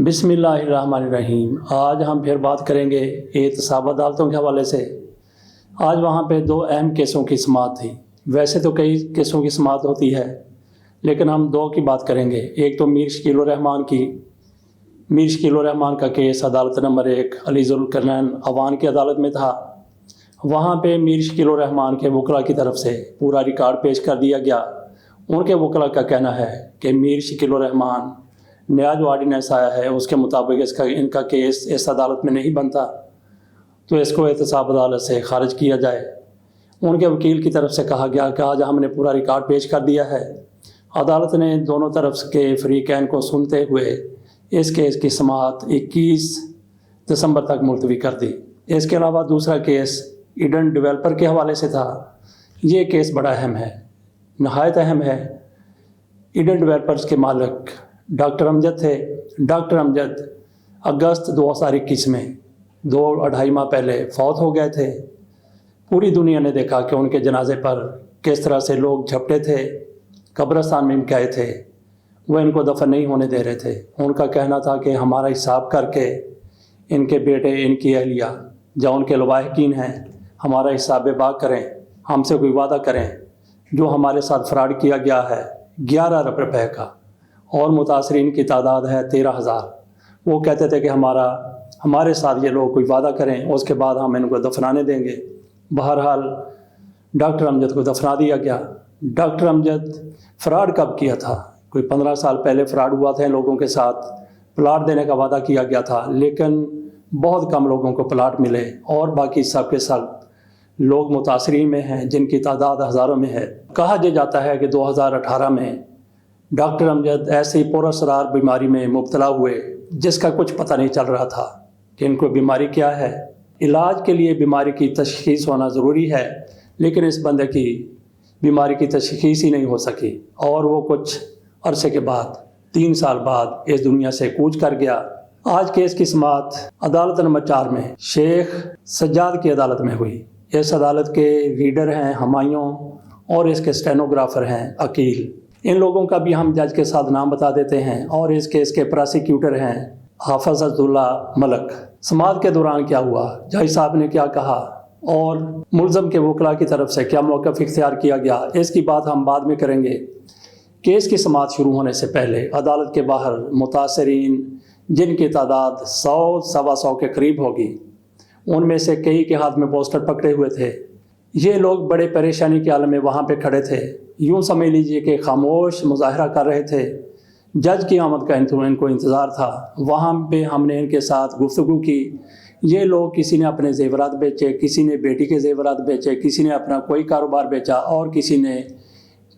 बिस्मिल्लाहिर्रहमानिर्रहीम। आज हम फिर बात करेंगे एहतसाब अदालतों के हवाले से। आज वहाँ पे दो अहम केसों की समाअत थी। वैसे तो कई केसों की समाअत होती है, लेकिन हम दो की बात करेंगे। एक तो मीर शकील रहमान का केस अदालत नंबर 1 अली जुल करनैन अवान की अदालत में था। वहाँ पे मीर शकील रहमान के वकला की तरफ से पूरा रिकॉर्ड पेश कर दिया गया। उनके वकला का कहना है कि मीर शकील रहमान नया जो आर्डिनेंस आया है उसके मुताबिक इनका केस इस अदालत में नहीं बनता, तो इसको एहतसाब अदालत से खारिज किया जाए। उनके वकील की तरफ से कहा गया कि आज हमने पूरा रिकॉर्ड पेश कर दिया है। अदालत ने दोनों तरफ के फरीकैन को सुनते हुए इस केस की समाअत 21 दिसंबर तक मुलतवी कर दी। इसके अलावा दूसरा केस ईडन डेवलपर के हवाले से था। ये केस बड़ा अहम है, नहायत अहम है। ईडन डेवलपर्स के मालिक डॉक्टर अमजद थे। डॉक्टर अमजद अगस्त 2021 में 2-2.5 माह पहले फौत हो गए थे। पूरी दुनिया ने देखा कि उनके जनाजे पर किस तरह से लोग झपटे थे, कब्रिस्तान में गए थे, वह इनको दफन नहीं होने दे रहे थे। उनका कहना था कि हमारा हिसाब करके इनके बेटे, इनकी अहलिया जो उनके लवाहिकीन हैं, हमारा हिसाब बाग करें, हमसे कोई वादा करें। जो हमारे साथ फ्रॉड किया गया है 11 अरब रुपए का, और मुतासरीन की तादाद है 13,000। वो कहते थे कि हमारे साथ ये लोग कोई वादा करें, उसके बाद हम इनको दफनाने देंगे। बहरहाल डॉक्टर अमजद को दफना दिया गया। डॉक्टर अमजद फ्रॉड कब किया था? कोई 15 साल पहले फ्रॉड हुआ था। लोगों के साथ प्लाट देने का वादा किया गया था, लेकिन बहुत कम लोगों को प्लाट मिले, और बाकी सब के सब लोग मुतासरीन में हैं जिनकी तादाद हज़ारों में है। कहा जाता है कि 2018 में डॉक्टर अमजद ऐसी पुरअसरार बीमारी में मुब्तला हुए जिसका कुछ पता नहीं चल रहा था कि इनको बीमारी क्या है। इलाज के लिए बीमारी की तशख़ीस होना ज़रूरी है, लेकिन इस बंदे की बीमारी की तशख़ीस ही नहीं हो सकी, और वो कुछ अरसे के बाद 3 साल बाद इस दुनिया से कूच कर गया। आज केस की समाअत अदालत नंबर 4 में शेख सज्जाद की अदालत में हुई। इस अदालत के रीडर हैं हुमायूं, और इसके स्टेनोग्राफर हैं अकील। इन लोगों का भी हम जज के साथ नाम बता देते हैं। और इस केस के प्रोसिक्यूटर हैं हाफिज अब्दुल्ला मलक। समाअत के दौरान क्या हुआ, जज साहब ने क्या कहा, और मुलज़म के वकला की तरफ से क्या मौक़िफ़ इख्तियार किया गया, इसकी बात हम बाद में करेंगे। केस की समाअत शुरू होने से पहले अदालत के बाहर मुतासरीन, जिनकी तादाद 100-125 के करीब होगी, उनमें से कई के हाथ में पोस्टर पकड़े हुए थे। ये लोग बड़े परेशानी के आलम में वहाँ पे खड़े थे। यूँ समझ लीजिए कि खामोश मुजाहरा कर रहे थे। जज की आमद का इनको इंतज़ार था। वहाँ पे हमने इनके साथ गुफ्तगू की। ये लोग, किसी ने अपने ज़ेवरात बेचे, किसी ने बेटी के ज़ेवरात बेचे, किसी ने अपना कोई कारोबार बेचा, और किसी ने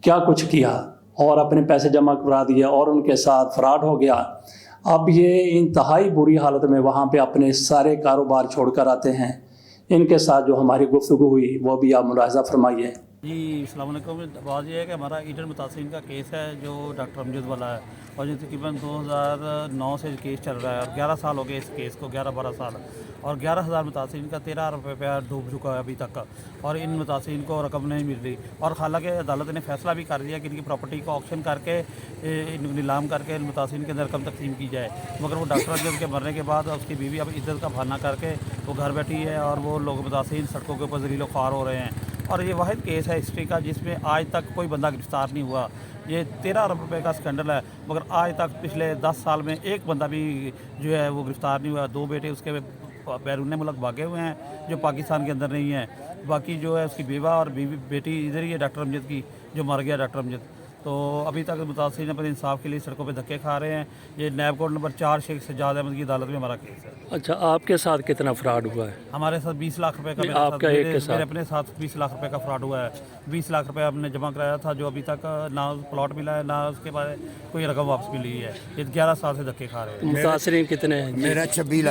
क्या कुछ किया और अपने पैसे जमा करा दिए, और उनके साथ फ्रॉड हो गया। अब ये इंतहाई बुरी हालत में वहाँ पे अपने सारे कारोबार छोड़कर आते हैं। इनके साथ जो हमारी गुफ्तगू हुई वो भी आप मुलाहिज़ा फरमाइए। जी अस्सलाम वालेकुम। बात यह है कि हमारा ईडन मुतासरीन का केस है जो डॉक्टर अमजद वाला है, और जो तकरीबन 2009 से केस चल रहा है, और 11 साल हो गए इस केस को, 11-12 साल, और 11,000 मुतासरीन का 13 अरब रुपया डूब चुका है अभी तक, और इन मुतासरीन को रकम नहीं मिल रही। और हालांकि अदालत ने फैसला भी कर दिया कि इनकी प्रॉपर्टी को ऑक्शन करके, इनको नीलाम करके मुतासरीन के अंदर रकम तकसीम की जाए, मगर वो डॉक्टर अमजद के मरने के बाद उसकी बीवी अब इज्जत का बहाना करके वो घर बैठी है, और वो लोग मुतासरीन सड़कों के ऊपर ज़लील ख्वार हो रहे हैं। और ये वाहिद केस है हिस्ट्री का जिसमें आज तक कोई बंदा गिरफ़्तार नहीं हुआ। ये 13 अरब रुपए का स्कैंडल है, मगर आज तक पिछले 10 साल में एक बंदा भी जो है वो गिरफ़्तार नहीं हुआ। 2 बेटे उसके बैरून मुल्क भागे हुए हैं जो पाकिस्तान के अंदर नहीं हैं। बाकी जो है उसकी बेवा और बेटी इधर ही है डॉक्टर अमजद की, जो मर गया डॉक्टर अमजद। तो अभी तक मुतासरीन अपने इंसाफ के लिए सड़कों पे धक्के खा रहे हैं। ये नैब कोर्ट नंबर 4 शेख सज्जाद अहमद की अदालत में हमारा केस है। अच्छा, आपके साथ कितना फ्रॉड हुआ है? हमारे साथ 20 लाख रुपए का, मेरे अपने साथ 20 लाख रुपए का फ्रॉड हुआ है। 20 लाख रुपए हमने जमा कराया था, जो अभी तक ना प्लॉट मिला है, ना उसके बाद कोई रकम वापस मिली है। ये 11 साल से धक्के खा रहे हैं। मुतासरीन कितने हैं? मेरा 26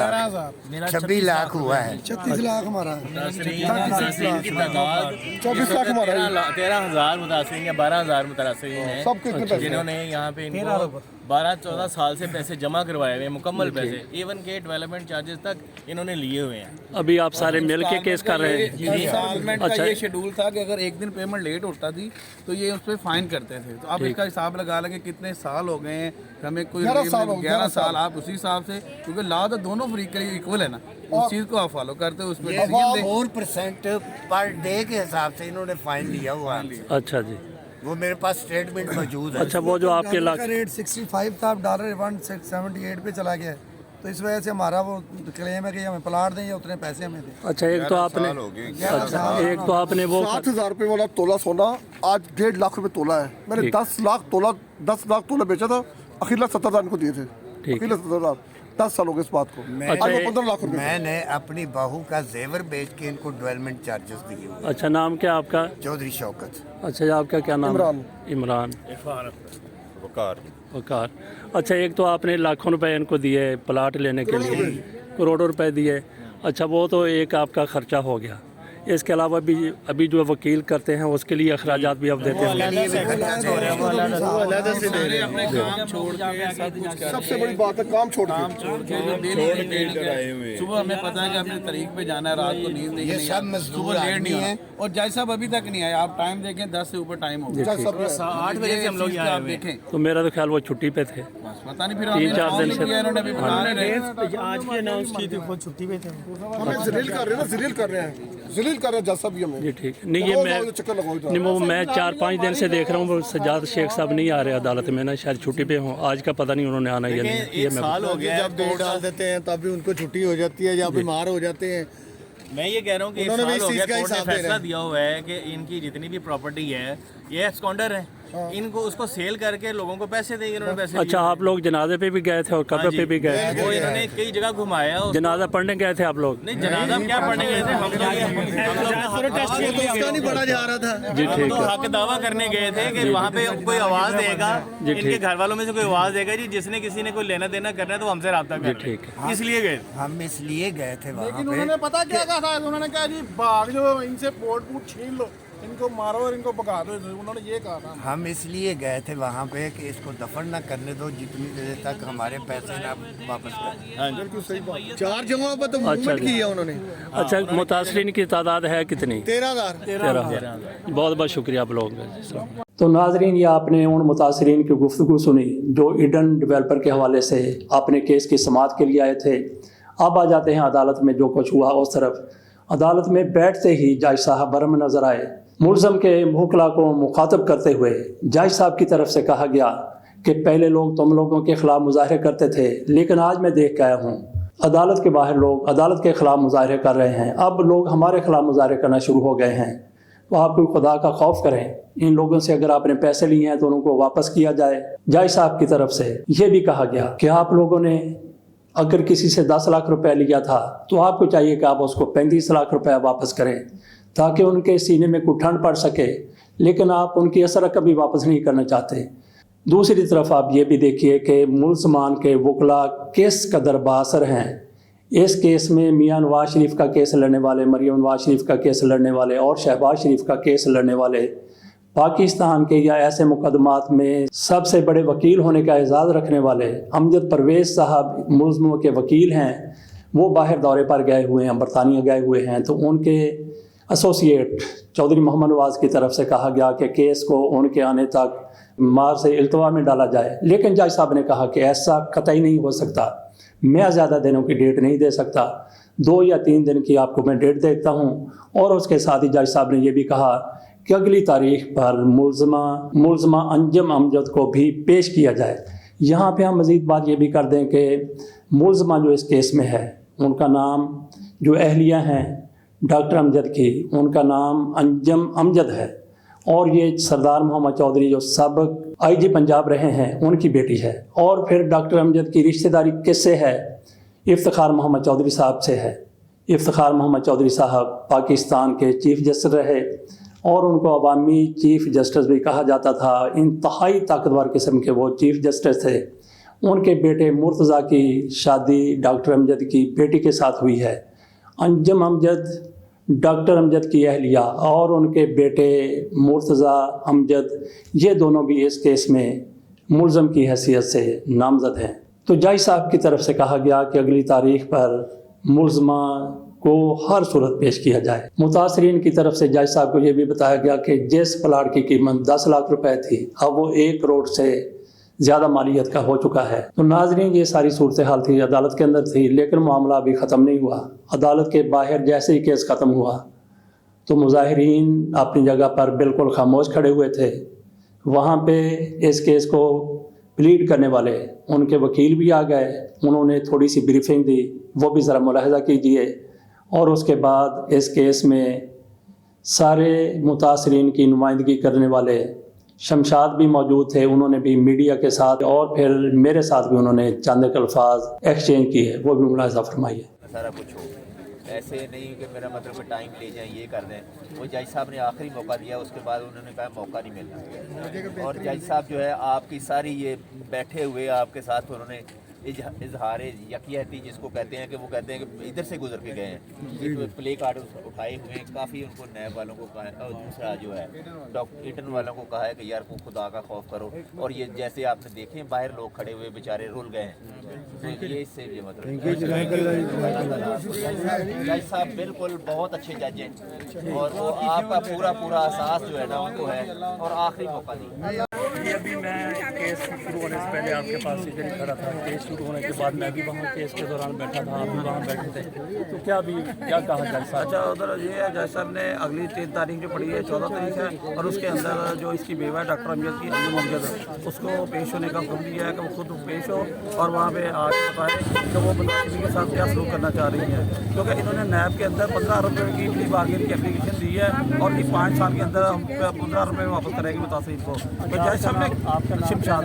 लाख हुआ है। 36 लाख हमारा, 24 लाख हमारा, 13,000 मुतासरीन या 12,000 मुतासरीन हैं जिन्होंने यहाँ पे इनको 12-14 साल से पैसे जमा करवाए हुए हैं, मुकम्मल पैसे, इवन के डेवलपमेंट चार्जेस तक इन्होंने लिए हुए हैं। अभी आप सारे मिल के केस कर रहे हैं? इंस्टॉलमेंट का ये शेड्यूल था कि अगर एक दिन पेमेंट लेट होता थी तो ये उस पर फाइन करते थे। तो आप इसका हिसाब लगा लेंगे कितने साल हो गए हैं हमें, कोई 11 साल आप उसी हिसाब से, क्योंकि लॉ तो दोनों फ्री के लिए इक्वल है ना, उस चीज़ को आप फॉलो करते हो, उस पर 4% पर डे के हिसाब से इन्होंने फाइन लिया हुआ है। अच्छा जी, वो मेरे पास स्टेटमेंट मौजूद है। अच्छा वो जो आपके का रेट 65 था, अब $178 पे चला गया है, तो इस वजह से हमारा वो क्लेम है कि हमें प्लाट दें या उतने पैसे हमें दें। अच्छा एक तो आपने एक तो आपने वो 7,000 रुपये वाला तोला सोना आज 1.5 लाख रुपए तोला है। मैंने 10 लाख तोला बेचा था, अखिला 70,000 को दिए थे, अखिला 70,000। 10 साल हो गए इस बात को। आज वो 15 लाख रुपए। मैंने अपनी बहू का जेवर बेच के इनको डेवलपमेंट चार्जेस दिए हुए। अच्छा नाम क्या आपका? चौधरी शौकत। अच्छा आपका क्या नाम? इमरान वकार। अच्छा एक तो आपने लाखों रुपए इनको दिए प्लाट लेने के लिए, करोड़ों रुपए दिए। अच्छा वो तो एक आपका खर्चा हो गया, इसके अलावा भी अभी जो वकील करते हैं उसके लिए अखराजात भी आप देते हैं? सबसे बड़ी बात है काम छोड़ के सुबह हमें पता है कि अपने तारीख पे जाना है, रात को नींद नहीं, सब मजदूर सुबह लेट नहीं है। और जज साहब अभी तक नहीं आए, आप टाइम देखें 10 से ऊपर टाइम हो गया, 8 बजे से हम लोग यहाँ आप देखें, तो मेरा तो ख्याल वो छुट्टी पे थे, पता नहीं फिर 3-4 दिन से। इन्होंने अभी बना रहे आज की अनाउंस की थी, वो छुट्टी पे थे। हमें जलील कर रहे हैं ना, जलील कर रहे हैं जज साहब भी हमें। जी ठीक। नहीं ये मैं 4-5 दिन से देख रहा हूँ, वो सज्जाद शेख साहब नहीं आ रहे अदालत में ना, शायद छुट्टी पे हों, आज का पता नहीं उन्होंने आना या नहीं। ये साल हो गया, जब दौड़ डाल देते हैं तब भी उनको छुट्टी हो जाती है या बीमार हो जाते हैं। मैं ये कह रहा हूँ कि उन्होंने भी इस चीज़ का कोर्ट ने हिसाब दे फैसला दिया हुआ है कि इनकी जितनी भी प्रॉपर्टी है ये एक्सकॉन्डर है, इनको उसको सेल करके लोगों को पैसे देंगे। इन्होंने पैसे अच्छा आप लोग जनाजे पे भी गए थे और कब्र पे भी गए? वो इन्होंने कई जगह घुमाया। जनाजा पढ़ने गए थे आप लोग? नहीं जनाजा क्या पढ़ने गए थे, हम नहीं पढ़ा जा रहा था। जी ठीक है। हक दावा करने गए थे कि वहाँ पे कोई आवाज़ देगा, इनके घर वालों में से कोई आवाज़ देगा जी, जिसने किसी ने कोई लेना देना करना है तो हमसे रब्ता कर। ठीक है, इसलिए गए। हम इसलिए गए थे वहाँ लेकिन पे। उन्होंने पता क्या कहा था, उन्होंने कहा जी भाग जो इनसे पोर्ट छीन लो, इनको मारो और इनको भगा दो, उन्होंने ये कहा था। हम इसलिए गए थे वहाँ पे कि इसको दफन न करने दो जितनी देर तक हमारे पैसे ना वापस करें। बिल्कुल सही बात। 4 जगहों पर तो मूवमेंट की है उन्होंने। अच्छा मुतासरीन की तादाद है कितनी? 13,000। 13,000। बहुत बहुत शुक्रिया आप लोगों का। तो नाजरीन ये आपने उन मुतासरीन की गुफ्तगू सुनी जो ईडन डेवलपर के हवाले से अपने केस की समाअत के लिए आए थे। अब आ जाते हैं अदालत में जो कुछ हुआ उस तरफ। अदालत में बैठते ही जज साहब बरम नजर आए। मुलज़म के मुवक्किल को मुखातब करते हुए जज साहब की तरफ से कहा गया कि पहले लोग तुम लोगों के खिलाफ मुजाहरे करते थे, लेकिन आज मैं देख के आया हूँ अदालत के बाहर लोग अदालत के खिलाफ मुजाहरे कर रहे हैं, अब लोग हमारे खिलाफ मुजाहरे करना शुरू हो गए हैं। तो आप कोई खुदा का खौफ करें, इन लोगों से अगर आपने पैसे लिए हैं तो उनको वापस किया जाए। जज साहब की तरफ से ये भी कहा गया कि आप लोगों ने अगर किसी से 10 लाख रुपए लिया था तो आपको चाहिए कि आप उसको 35 लाख रुपए वापस करें ताकि उनके सीने में कुछ ठंड पड़ सके, लेकिन आप उनकी असर कभी वापस नहीं करना चाहते। दूसरी तरफ आप ये भी देखिए कि मुलज़मान के वकला किस कदर बाअसर हैं। इस केस में मियां नवाज शरीफ का केस लड़ने वाले, मरियम नवाज शरीफ का केस लड़ने वाले और शहबाज शरीफ का केस लड़ने वाले पाकिस्तान के या ऐसे मुकदमात में सबसे बड़े वकील होने का एजाज़ रखने वाले अमजद परवेज़ साहब मुलज़मों के वकील हैं। वो बाहर दौरे पर गए हुए हैं, बरतानिया गए हुए हैं, तो उनके एसोसिएट चौधरी मोहम्मद नवाज़ की तरफ से कहा गया कि केस को उनके आने तक मार से इल्तवा में डाला जाए, लेकिन जज साहब ने कहा कि ऐसा कतई नहीं हो सकता, मैं ज़्यादा दिनों की डेट नहीं दे सकता, 2 या 3 दिन की आपको मैं डेट देता हूँ। और उसके साथ ही जज साहब ने यह भी कहा कि अगली तारीख पर मुलज़मा अंजम अमजद को भी पेश किया जाए। यहाँ पे हम मज़ीद बात ये भी कर दें कि मुलज़मा जो इस केस में है उनका नाम, जो अहलिया हैं डॉक्टर अमजद की, उनका नाम अंजम अमजद है और ये सरदार मोहम्मद चौधरी जो सबक IG पंजाब रहे हैं उनकी बेटी है। और फिर डॉक्टर अमजद की रिश्तेदारी किससे है? इफ्तिखार मोहम्मद चौधरी साहब से है। इफ्तिखार मोहम्मद चौधरी साहब पाकिस्तान के चीफ़ जस्टिस रहे और उनको अवामी चीफ़ जस्टिस भी कहा जाता था। इंतहाई ताकतवर किस्म के वो चीफ़ जस्टिस थे। उनके बेटे मुर्तज़ा की शादी डॉक्टर अमजद की बेटी के साथ हुई है। अंजम अमजद डॉक्टर अमजद की अहलिया और उनके बेटे मुर्तज़ा अमजद, ये दोनों भी इस केस में मुलज़म की हैसियत से नामज़द हैं। तो जज साहब की तरफ से कहा गया कि अगली तारीख पर मुलज़मा को हर सूरत पेश किया जाए। मुतासरीन की तरफ से जज साहब को ये भी बताया गया कि जिस प्लाट की कीमत 10 लाख रुपए थी, अब वो 1 करोड़ से ज़्यादा मालियत का हो चुका है। तो नाजरीन, ये सारी सूरत हाल थी, अदालत के अंदर थी, लेकिन मामला अभी ख़त्म नहीं हुआ। अदालत के बाहर जैसे ही केस ख़त्म हुआ तो मुजाहिरीन अपनी जगह पर बिल्कुल खामोश खड़े हुए थे। वहाँ पे इस केस को प्लीड करने वाले उनके वकील भी आ गए, उन्होंने थोड़ी सी ब्रीफिंग दी, वो भी ज़रा मुलाहिज़ा कीजिए। और उसके बाद इस केस में सारे मुतासरीन की नुमाइंदगी करने वाले शमशाद भी मौजूद थे, उन्होंने भी मीडिया के साथ और फिर मेरे साथ भी उन्होंने चंद एक अल्फाज एक्सचेंज किए, वो भी मुलाहिज़ा फरमाइए। सारा कुछ हो, ऐसे नहीं कि मेरा मतलब कि टाइम ले जाएं, ये कर दें। वो जज साहब ने आखिरी मौका दिया, उसके बाद उन्होंने कहा मौका नहीं मिलना। और जज साहब जो है आपकी सारी ये बैठे हुए आपके साथ उन्होंने इजहार यकीयती जिसको कहते हैं कि वो कहते हैं कि इधर से गुजर के गए हैं, प्ले कार्ड उठाए हुए हैं। काफ़ी उनको नैब वालों को कहा है, और दूसरा जो है डॉक्टर ईटन वालों को कहा है कि यार को खुदा का खौफ करो। और ये जैसे आपने देखे बाहर लोग खड़े हुए बेचारे रुल गए हैं, तो ये इससे ये मतलब जज साहब बिल्कुल बहुत अच्छे जज हैं और वो आपका पूरा पूरा एहसास जो है ना उनको है और आखिरी मौका दिया। ये अभी मैं केस शुरू होने से पहले आपके पास इधर ही खड़ा था, केस शुरू होने के बाद मैं भी वहाँ केस के दौरान बैठा था, आप भी वहाँ बैठे थे, तो क्या कहा जज साहब? अच्छा, उधर ये है जज साहब ने अगली 3 तारीख जो पड़ी है 14 तारीख है, और उसके अंदर जो इसकी बेवा है डॉक्टर अमजद की अमजद, उसको पेश होने का हुक्म दिया है कि वो खुद पेश हो और वहाँ पे आज बताए कि वो मुतासिबीन के साथ क्या सलूक करना चाह रही है। क्योंकि इन्होंने नैब के अंदर 15 रुपये की प्ली बार्गेन की एप्लीकेशन दी है और कि 5 साल के अंदर हम 15 रुपये में वापस करेंगे मुतासिब को। तो जज साहब ने आपका नाम शमशाद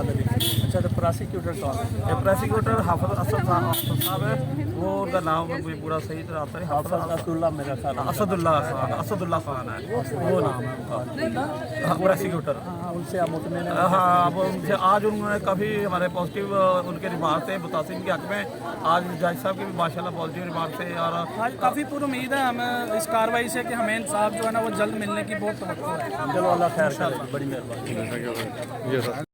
अली। अच्छा, तो प्रोसिक्यूटर कौन है? ये प्रोसिक्यूटर हाफिज असद साहब है, वो उनका नाम मुझे पूरा सही तरह आता है, हाफिज असदुल्ला मेरा ख्याल है। असदुल्ला खान है वो नाम है उनका प्रोसिक्यूटर। उनसे आप मुतमिन हैं? हाँ, अब उनसे आज उन्होंने काफ़ी हमारे पॉजिटिव उनके रिमार्क थे मुतासिन के हक़ में। आज जज साहब के भी माशाल्लाह पॉजिटिव रिमार्क थे और आज काफ़ी पूरी उम्मीद है हमें इस कार्रवाई से कि हमें इंसाफ जो है ना वो जल्द मिलने की बहुत तवक्को है। चलो, अल्लाह खैर करे, बड़ी मेहरबानी।